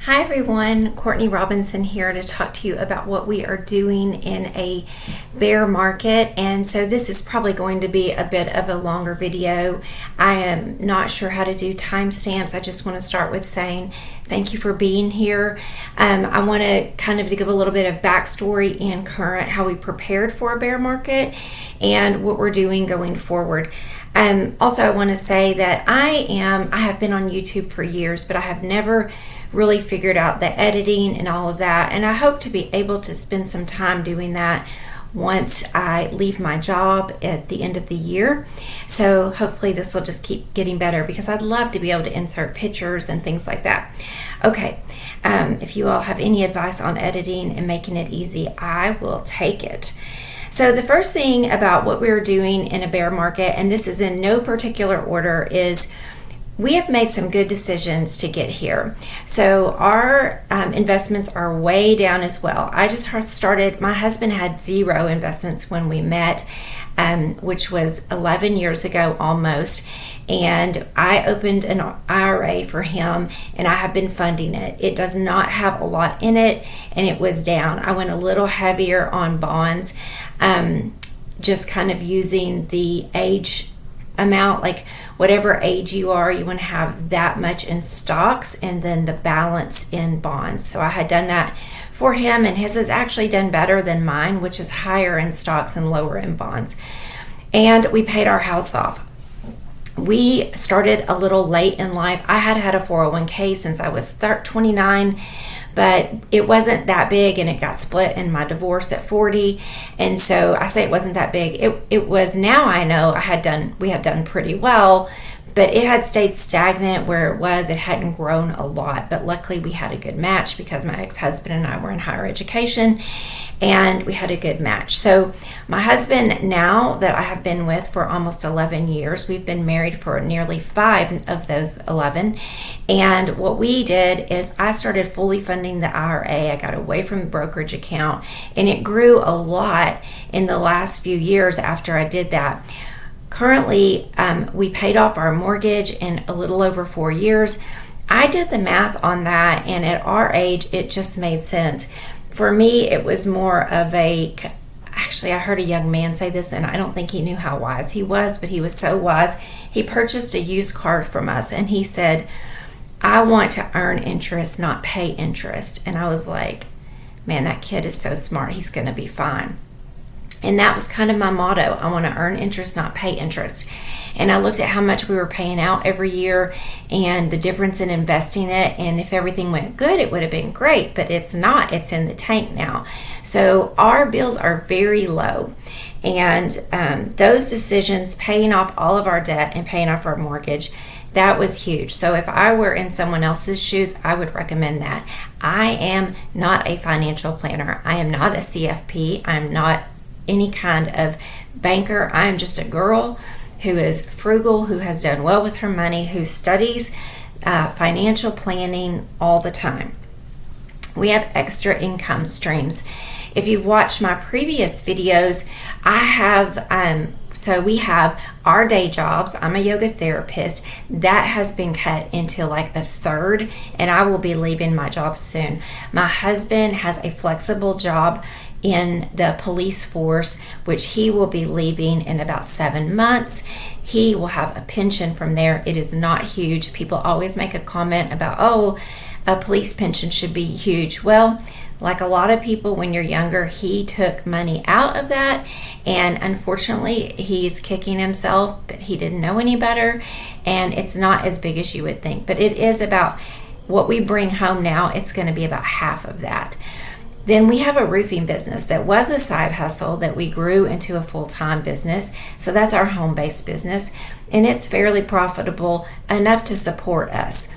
Hi everyone, Courtney Robinson here to talk to you about what we are doing in a bear market. And so this is probably going to be a bit of a longer video. I am not sure how to do timestamps. I just want to start with saying thank you for being here. I want to kind of give a little bit of backstory and current how we prepared for a bear market and what we're doing going forward. Also, I want to say that I have been on YouTube for years, but I have never really figured out the editing and all of that, and I hope to be able to spend some time doing that once I leave my job at the end of the year. So hopefully this will just keep getting better, because I'd love to be able to insert pictures and things like that. Okay, if you all have any advice on editing and making it easy, I will take it. So the first thing about what we're doing in a bear market, and this is in no particular order, is we have made some good decisions to get here. So our investments are way down as well. I just started, my husband had zero investments when we met, which was 11 years ago almost. And I opened an IRA for him, and I have been funding it. It does not have a lot in it, and it was down. I went a little heavier on bonds, just kind of using the age amount, like whatever age you are, you want to have that much in stocks and then the balance in bonds. So I had done that for him, and his has actually done better than mine, which is higher in stocks and lower in bonds. And we paid our house off. We started a little late in life. I had a 401k since I was 29, but it wasn't that big, and it got split in my divorce at 40. And so I say it wasn't that big. It was, now I know we had done pretty well, but it had stayed stagnant where it was. It hadn't grown a lot, but luckily we had a good match because my ex-husband and I were in higher education, and we had a good match. So my husband, now that I have been with for almost 11 years, we've been married for nearly 5 of those 11. And what we did is I started fully funding the IRA. I got away from the brokerage account, and it grew a lot in the last few years after I did that. Currently, we paid off our mortgage in a little over 4 years. I did the math on that, and at our age, it just made sense. For me, it was more of actually, I heard a young man say this, and I don't think he knew how wise he was, but he was so wise. He purchased a used car from us, and he said, "I want to earn interest, not pay interest." And I was like, man, that kid is so smart. He's going to be fine. And that was kind of my motto. I want to earn interest, not pay interest. And I looked at how much we were paying out every year and the difference in investing it. And if everything went good, it would have been great, but it's not. It's in the tank now. So our bills are very low. And those decisions, paying off all of our debt and paying off our mortgage, that was huge. So if I were in someone else's shoes, I would recommend that. I am not a financial planner. I am not a CFP. I'm not any kind of banker. I am just a girl who is frugal, who has done well with her money, who studies financial planning all the time. We have extra income streams. If you've watched my previous videos, so we have our day jobs. I'm a yoga therapist. That has been cut into like a third, and I will be leaving my job soon. My husband has a flexible job in the police force, which he will be leaving in about 7 months. He will have a pension from there. It is not huge. People always make a comment about, oh, a police pension should be huge. Well, like a lot of people when you're younger, he took money out of that, and unfortunately he's kicking himself, but he didn't know any better, and it's not as big as you would think. But it is about what we bring home now. It's going to be about half of that. Then we have a roofing business that was a side hustle that we grew into a full-time business. So that's our home-based business, and it's fairly profitable enough to support us.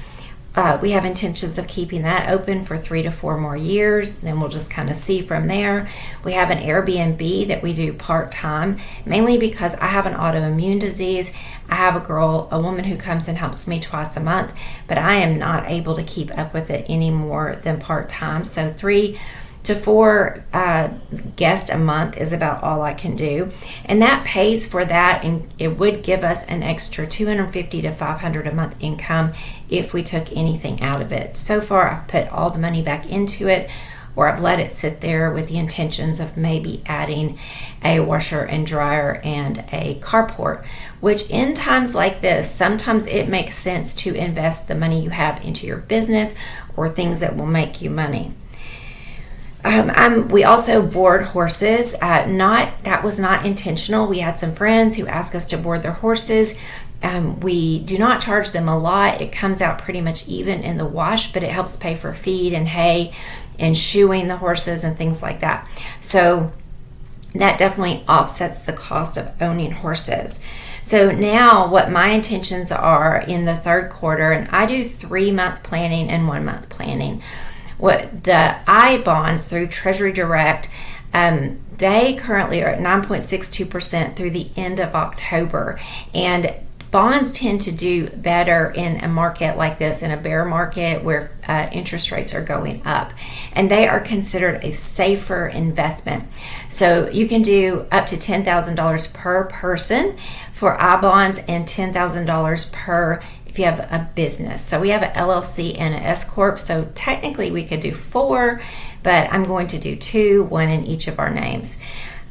We have intentions of keeping that open for 3 to 4 more years. Then we'll just kind of see from there. We have an Airbnb that we do part-time, mainly because I have an autoimmune disease. I have a woman who comes and helps me twice a month, but I am not able to keep up with it any more than part-time. So 3 to 4 guests a month is about all I can do, and that pays for that, and it would give us an extra $250 to $500 a month income if we took anything out of it. So far, I've put all the money back into it, or I've let it sit there with the intentions of maybe adding a washer and dryer and a carport, which in times like this, sometimes it makes sense to invest the money you have into your business or things that will make you money. We also board horses. That was not intentional. We had some friends who asked us to board their horses. We do not charge them a lot. It comes out pretty much even in the wash, but it helps pay for feed and hay and shoeing the horses and things like that. So that definitely offsets the cost of owning horses. So now what my intentions are in the third quarter, and I do 3-month planning and 1-month planning. What the I bonds through Treasury Direct, they currently are at 9.62% through the end of October. And bonds tend to do better in a market like this, in a bear market where interest rates are going up. And they are considered a safer investment. So you can do up to $10,000 per person for I bonds and $10,000 per if you have a business. So we have an LLC and an S Corp. So technically we could do 4, but I'm going to do 2, 1 in each of our names.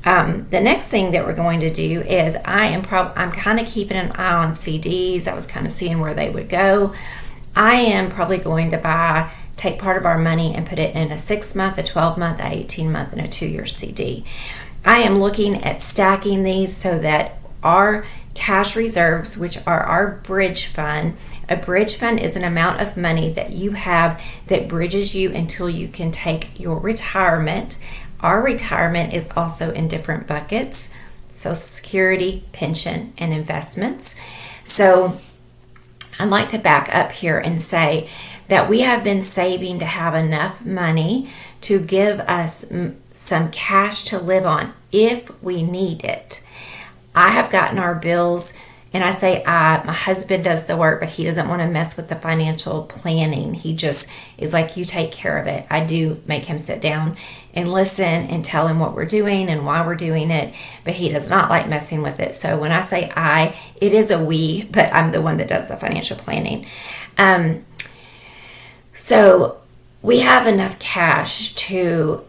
The next thing that we're going to do is I'm kind of keeping an eye on CDs. I was kind of seeing where they would go. I am probably going to take part of our money and put it in a 6-month, a 12-month, a 18-month, and a 2-year CD. I am looking at stacking these so that our cash reserves, which are our bridge fund, a bridge fund is an amount of money that you have that bridges you until you can take your retirement. Our retirement is also in different buckets: Social Security, pension, and investments. So I'd like to back up here and say that we have been saving to have enough money to give us some cash to live on if we need it. I have gotten our bills, and I say my husband does the work, but he doesn't want to mess with the financial planning. He just is like, you take care of it. I do make him sit down and listen and tell him what we're doing and why we're doing it, but he does not like messing with it. So when I say it is a we, but I'm the one that does the financial planning. So we have enough cash to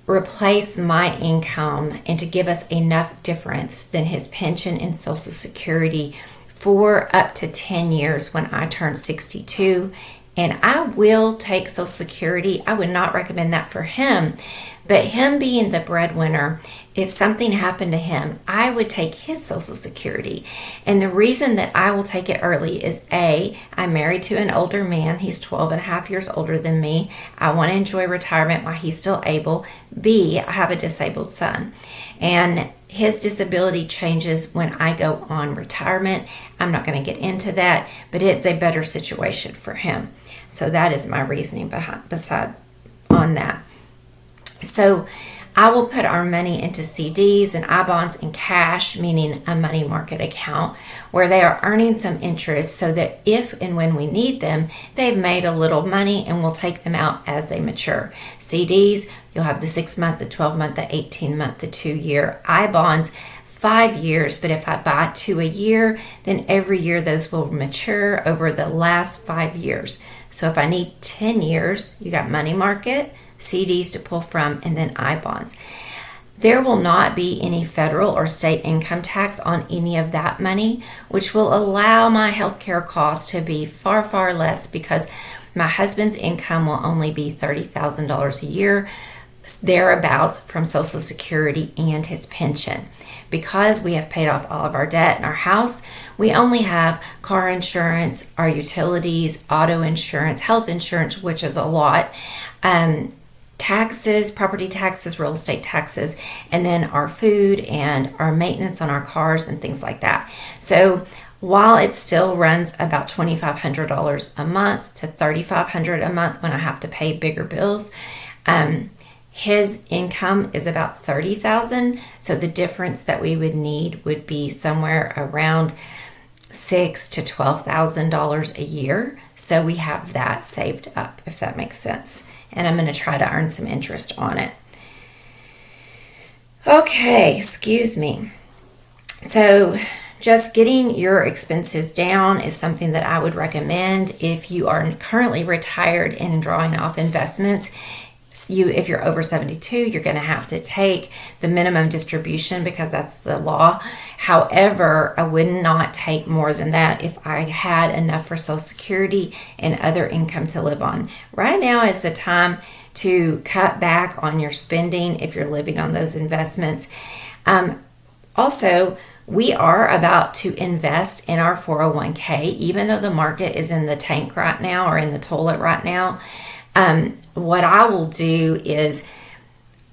replace my income and to give us enough difference than his pension and Social Security for up to 10 years when I turn 62. And I will take Social Security. I would not recommend that for him, but him being the breadwinner, if something happened to him, I would take his Social Security. And the reason that I will take it early is A, I'm married to an older man. He's 12 and a half years older than me. I want to enjoy retirement while he's still able. B, I have a disabled son. And his disability changes when I go on retirement. I'm not going to get into that, but it's a better situation for him. So that is my reasoning beside on that. So I will put our money into CDs and I bonds and cash, meaning a money market account, where they are earning some interest so that if and when we need them, they've made a little money and we'll take them out as they mature. CDs, you'll have the 6-month, the 12-month, the 18-month, the 2-year. I bonds, 5 years, but if I buy 2 a year, then every year those will mature over the last 5 years. So if I need 10 years, you got money market, CDs to pull from, and then I bonds. There will not be any federal or state income tax on any of that money, which will allow my healthcare costs to be far, far less because my husband's income will only be $30,000 a year, thereabouts, from Social Security and his pension. Because we have paid off all of our debt in our house, we only have car insurance, our utilities, auto insurance, health insurance, which is a lot, taxes, property taxes, real estate taxes, and then our food and our maintenance on our cars and things like that. So while it still runs about $2,500 a month to $3,500 a month when I have to pay bigger bills, his income is about $30,000. So the difference that we would need would be somewhere around $6,000 to $12,000 a year. So we have that saved up, if that makes sense. and I'm going to try to earn some interest on it. Okay, excuse me. So just getting your expenses down is something that I would recommend if you are currently retired and drawing off investments. If you're over 72, you're going to have to take the minimum distribution because that's the law. However, I would not take more than that if I had enough for Social Security and other income to live on. Right now is the time to cut back on your spending if you're living on those investments. Also, we are about to invest in our 401k, even though the market is in the tank right now or in the toilet right now. What I will do is,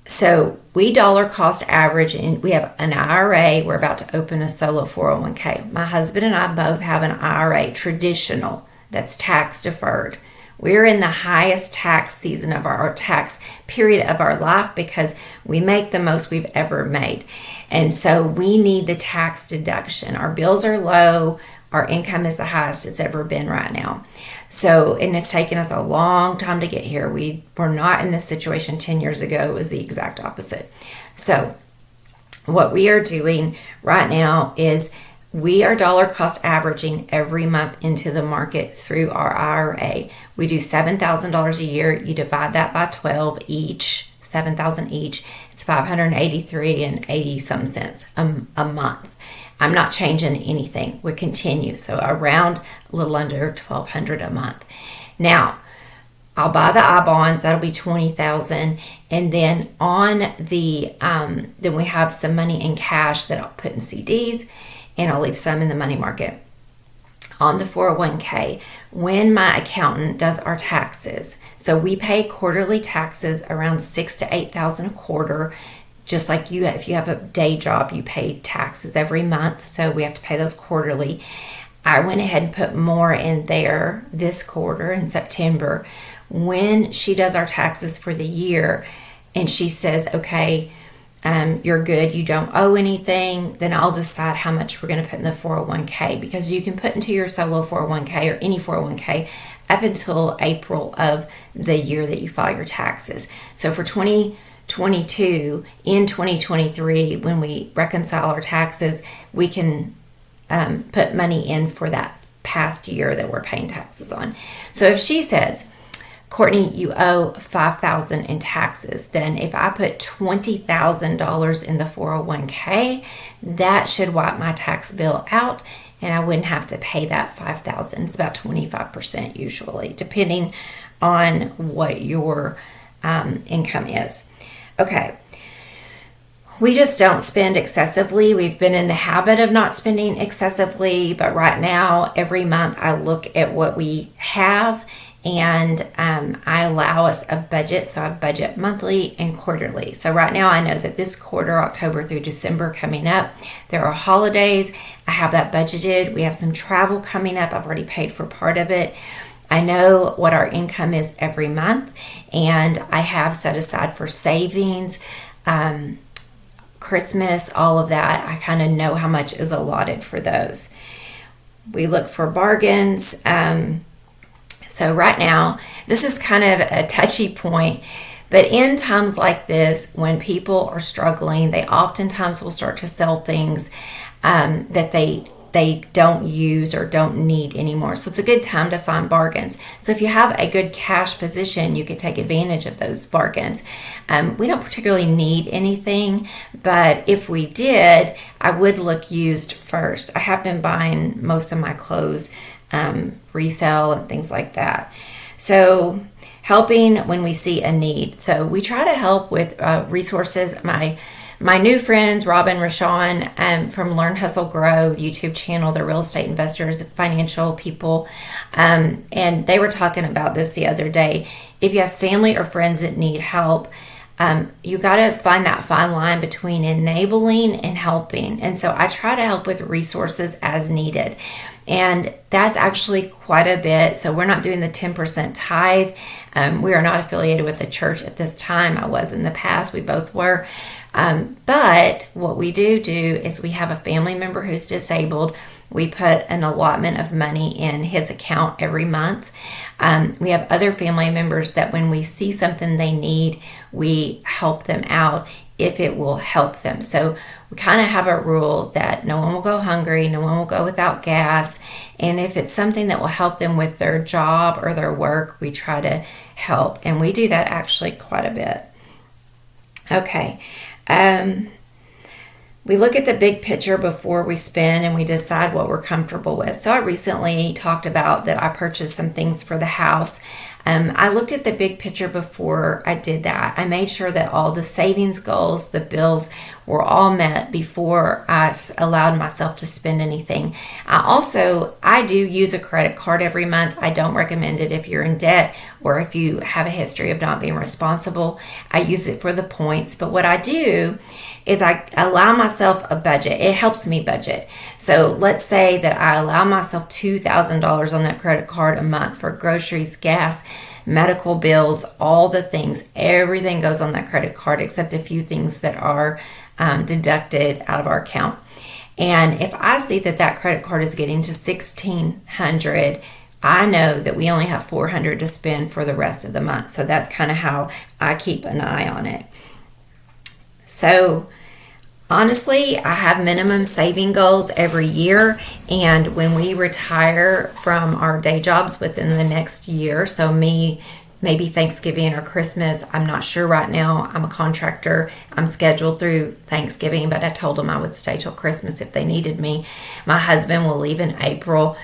so we dollar cost average, and we have an IRA. We're about to open a solo 401k. My husband and I both have an IRA, traditional, that's tax deferred. We're in the highest tax season of our tax period of our life because we make the most we've ever made. And so we need the tax deduction. Our bills are low. Our income is the highest it's ever been right now. So, and it's taken us a long time to get here. We were not in this situation 10 years ago. It was the exact opposite. So what we are doing right now is we are dollar cost averaging every month into the market through our IRA. We do $7,000 a year. You divide that by 12 each, 7,000 each. It's $583 and 80 some cents a month. I'm not changing anything. We continue. So around a little under $1,200 a month. Now, I'll buy the I bonds. That'll be $20,000, and then on the then we have some money in cash that I'll put in CDs, and I'll leave some in the money market. On the 401k, when my accountant does our taxes, so we pay quarterly taxes around $6,000 to $8,000 a quarter. Just like you, if you have a day job, you pay taxes every month, so we have to pay those quarterly. I went ahead and put more in there this quarter in September. When she does our taxes for the year and she says, okay, you're good, you don't owe anything, then I'll decide how much we're going to put in the 401k, because you can put into your solo 401k or any 401k up until April of the year that you file your taxes. So for 2022, in 2023, when we reconcile our taxes, we can put money in for that past year that we're paying taxes on. So if she says, Courtney, you owe $5,000 in taxes, then if I put $20,000 in the 401k, that should wipe my tax bill out, and I wouldn't have to pay that $5,000. It's about 25% usually, depending on what your income is. Okay. We just don't spend excessively. We've been in the habit of not spending excessively, but right now, every month I look at what we have, and I allow us a budget. So I budget monthly and quarterly. So right now I know that this quarter, October through December coming up, there are holidays. I have that budgeted. We have some travel coming up. I've already paid for part of it. I know what our income is every month, and I have set aside for savings, Christmas, all of that. I kind of know how much is allotted for those. We look for bargains. So right now, this is kind of a touchy point, but in times like this, when people are struggling, they oftentimes will start to sell things that they don't use or don't need anymore. So it's a good time to find bargains. So if you have a good cash position, you can take advantage of those bargains. We don't particularly need anything, but if we did, I would look used first. I have been buying most of my clothes resale and things like that. So helping when we see a need. So we try to help with resources. My new friends, Robin, Rashawn, from Learn, Hustle, Grow YouTube channel, they're real estate investors, financial people, and they were talking about this the other day. If you have family or friends that need help, you got to find that fine line between enabling and helping. And so I try to help with resources as needed. And that's actually quite a bit. So we're not doing the 10% tithe. We are not affiliated with the church at this time. I was in the past. We both were. But what we do is we have a family member who's disabled. we put an allotment of money in his account every month. We have other family members that when we see something they need, we help them out if it will help them. So we kind of have a rule that no one will go hungry, no one will go without gas. And if it's something that will help them with their job or their work, we try to help. And we do that actually quite a bit. Okay. We look at the big picture before we spend and we decide what we're comfortable with. So I recently talked about that I purchased some things for the house. I looked at the big picture before I did that. I made sure that all the savings goals, the bills were all met before I allowed myself to spend anything. I do use a credit card every month. I don't recommend it if you're in debt or if you have a history of not being responsible. I use it for the points. But what I do is I allow myself a budget. It helps me budget. So let's say that I allow myself $2,000 on that credit card a month for groceries, gas, medical bills, all the things. Everything goes on that credit card except a few things that are deducted out of our account. And if I see that that credit card is getting to $1,600, I know that we only have $400 to spend for the rest of the month. So that's kind of how I keep an eye on it. So honestly, I have minimum saving goals every year, and when we retire from our day jobs within the next year, so maybe Thanksgiving or Christmas, I'm not sure right now. I'm a contractor. I'm scheduled through Thanksgiving, but I told them I would stay till Christmas if they needed me. My husband will leave in April.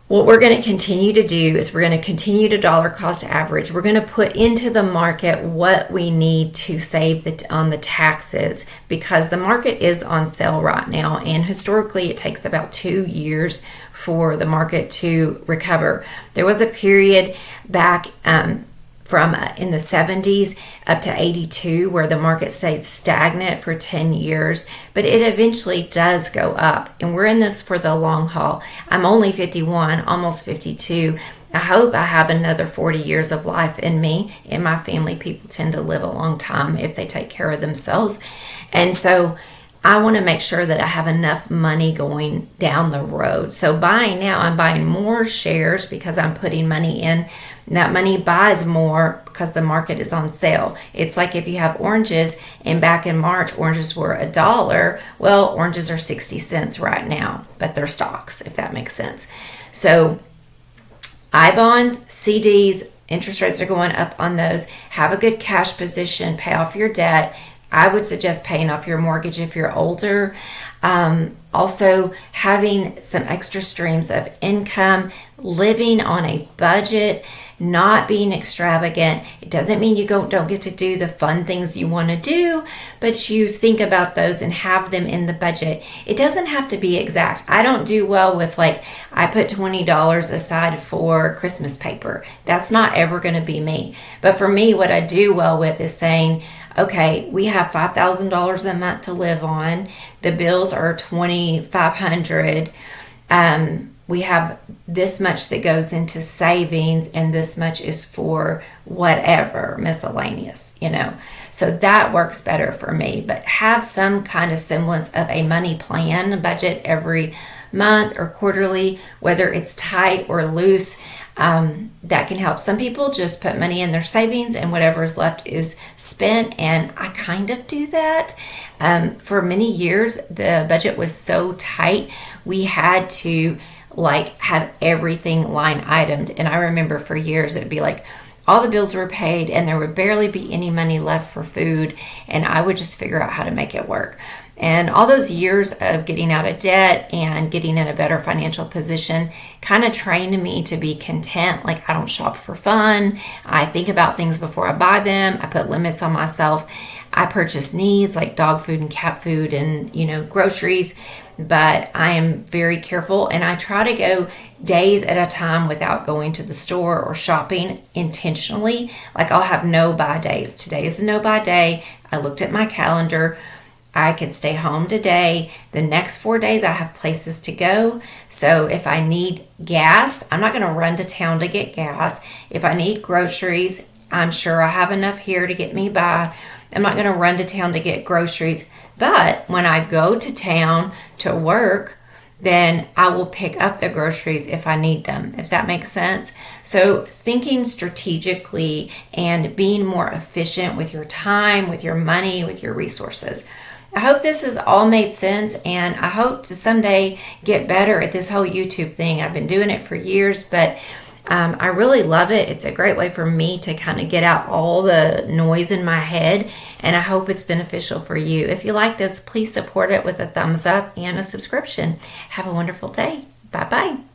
What we're going to continue to do is we're going to continue to dollar cost average. We're going to put into the market what we need to save on the taxes, because the market is on sale right now. And historically, it takes about 2 years for the market to recover. There was a period back from in the 70s up to 82 where the market stayed stagnant for 10 years, but it eventually does go up, and we're in this for the long haul. I'm only 51, almost 52. I hope I have another 40 years of life in me. In my family, people tend to live a long time if they take care of themselves, and so I want to make sure that I have enough money going down the road. So buying now, I'm buying more shares because I'm putting money in. That money buys more because the market is on sale. It's like if you have oranges, and back in March, oranges were $1. Well, oranges are 60 cents right now, but they're stocks, if that makes sense. So I-bonds, CDs, interest rates are going up on those. Have a good cash position, pay off your debt. I would suggest paying off your mortgage if you're older. Also, having some extra streams of income, living on a budget, not being extravagant. It doesn't mean you don't get to do the fun things you want to do, but you think about those and have them in the budget. It doesn't have to be exact. I don't do well with I put $20 aside for Christmas paper. That's not ever going to be me. But for me, what I do well with is saying, okay, we have $5,000 a month to live on. The bills are $2,500. We have this much that goes into savings, and this much is for whatever, miscellaneous, So that works better for me. But have some kind of semblance of a money plan, a budget every month or quarterly, whether it's tight or loose. That can help. Some people just put money in their savings and whatever is left is spent, and I kind of do that. For many years, the budget was so tight, we had to have everything line itemed, and I remember for years it would be all the bills were paid and there would barely be any money left for food, and I would just figure out how to make it work. And all those years of getting out of debt and getting in a better financial position kind of trained me to be content. I don't shop for fun. I think about things before I buy them. I put limits on myself. I purchase needs like dog food and cat food and, groceries. But I am very careful, and I try to go days at a time without going to the store or shopping intentionally. I'll have no-buy days. Today is a no-buy day. I looked at my calendar. I can stay home today. The next 4 days I have places to go. So if I need gas, I'm not going to run to town to get gas. If I need groceries, I'm sure I have enough here to get me by. I'm not going to run to town to get groceries. But when I go to town to work, then I will pick up the groceries if I need them, if that makes sense. So thinking strategically and being more efficient with your time, with your money, with your resources. I hope this has all made sense, and I hope to someday get better at this whole YouTube thing. I've been doing it for years, but I really love it. It's a great way for me to kind of get out all the noise in my head, and I hope it's beneficial for you. If you like this, please support it with a thumbs up and a subscription. Have a wonderful day. Bye-bye.